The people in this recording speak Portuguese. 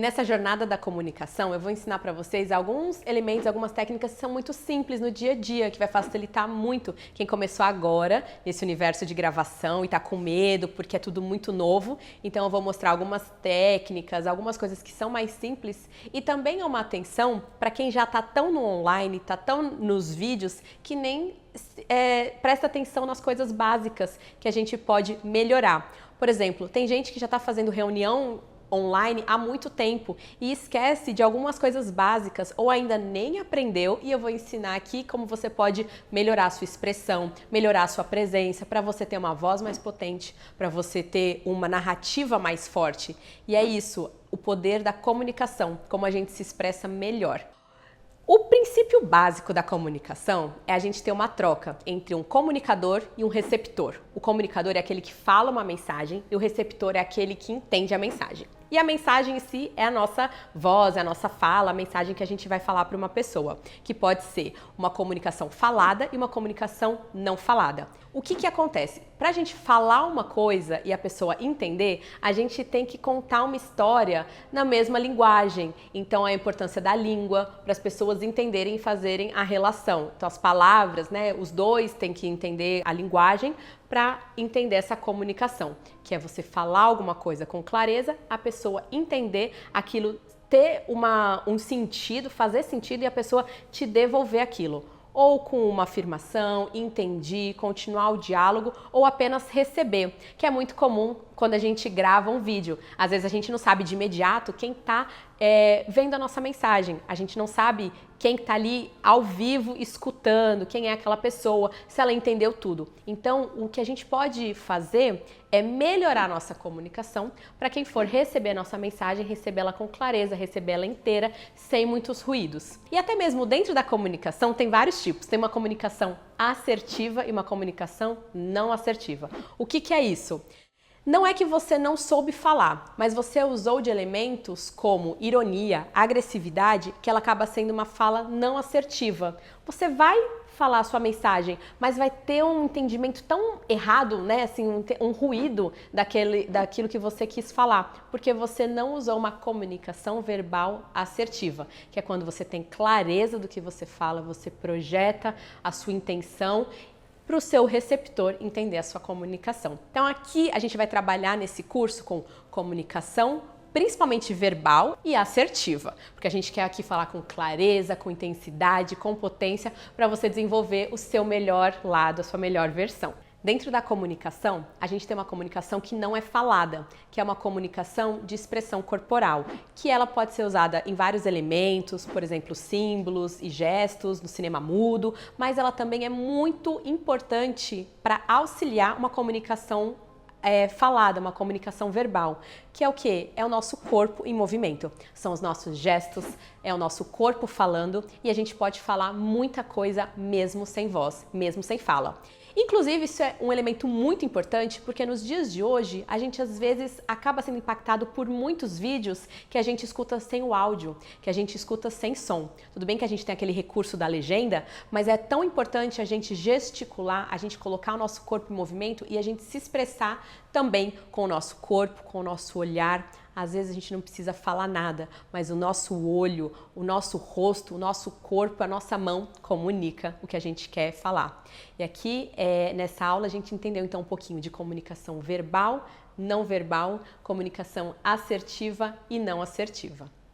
nessa jornada da comunicação eu vou ensinar para vocês alguns elementos, algumas técnicas que são muito simples no dia a dia, que vai facilitar muito quem começou agora nesse universo de gravação e tá com medo porque é tudo muito novo. Então eu vou mostrar algumas técnicas, algumas coisas que são mais simples e também é uma atenção para quem já tá tão no online, tá tão nos vídeos que nem presta atenção nas coisas básicas que a gente pode melhorar. Por exemplo, tem gente que já está fazendo reunião online há muito tempo e esquece de algumas coisas básicas ou ainda nem aprendeu, e eu vou ensinar aqui como você pode melhorar a sua expressão, melhorar a sua presença, para você ter uma voz mais potente, para você ter uma narrativa mais forte. E é isso, o poder da comunicação, como a gente se expressa melhor. O princípio básico da comunicação é a gente ter uma troca entre um comunicador e um receptor. O comunicador é aquele que fala uma mensagem e o receptor é aquele que entende a mensagem. E a mensagem em si é a nossa voz, é a nossa fala, a mensagem que a gente vai falar para uma pessoa, que pode ser uma comunicação falada e uma comunicação não falada. O que acontece? Para a gente falar uma coisa e a pessoa entender, a gente tem que contar uma história na mesma linguagem. Então, a importância da língua para as pessoas entenderem e fazerem a relação. Então, as palavras, né? Os dois têm que entender a linguagem para entender essa comunicação, que é você falar alguma coisa com clareza, a pessoa entender aquilo, ter um sentido, fazer sentido e a pessoa te devolver aquilo. Ou com uma afirmação, entendi, continuar o diálogo, ou apenas receber, que é muito comum quando a gente grava um vídeo. Às vezes a gente não sabe de imediato quem está vendo a nossa mensagem, a gente não sabe quem está ali ao vivo escutando, quem é aquela pessoa, se ela entendeu tudo. Então, o que a gente pode fazer é melhorar a nossa comunicação para quem for receber a nossa mensagem, recebê-la com clareza, recebê-la inteira, sem muitos ruídos. E até mesmo dentro da comunicação tem vários tipos. Tem uma comunicação assertiva e uma comunicação não assertiva. O que é isso? Não é que você não soube falar, mas você usou de elementos como ironia, agressividade, que ela acaba sendo uma fala não assertiva. Você vai falar a sua mensagem, mas vai ter um entendimento tão errado, né? Assim, um ruído daquilo que você quis falar, porque você não usou uma comunicação verbal assertiva, que é quando você tem clareza do que você fala, você projeta a sua intenção para o seu receptor entender a sua comunicação. Então aqui a gente vai trabalhar nesse curso com comunicação, principalmente verbal e assertiva, porque a gente quer aqui falar com clareza, com intensidade, com potência, para você desenvolver o seu melhor lado, a sua melhor versão. Dentro da comunicação, a gente tem uma comunicação que não é falada, que é uma comunicação de expressão corporal, que ela pode ser usada em vários elementos, por exemplo, símbolos e gestos no cinema mudo, mas ela também é muito importante para auxiliar uma comunicação falada, uma comunicação verbal, que é o quê? É o nosso corpo em movimento. São os nossos gestos, é o nosso corpo falando, e a gente pode falar muita coisa mesmo sem voz, mesmo sem fala. Inclusive, isso é um elemento muito importante porque nos dias de hoje a gente às vezes acaba sendo impactado por muitos vídeos que a gente escuta sem o áudio, que a gente escuta sem som. Tudo bem que a gente tem aquele recurso da legenda, mas é tão importante a gente gesticular, a gente colocar o nosso corpo em movimento e a gente se expressar também com o nosso corpo, com o nosso olhar. Às vezes a gente não precisa falar nada, mas o nosso olho, o nosso rosto, o nosso corpo, a nossa mão comunica o que a gente quer falar. E aqui, nessa aula, a gente entendeu então um pouquinho de comunicação verbal, não verbal, comunicação assertiva e não assertiva.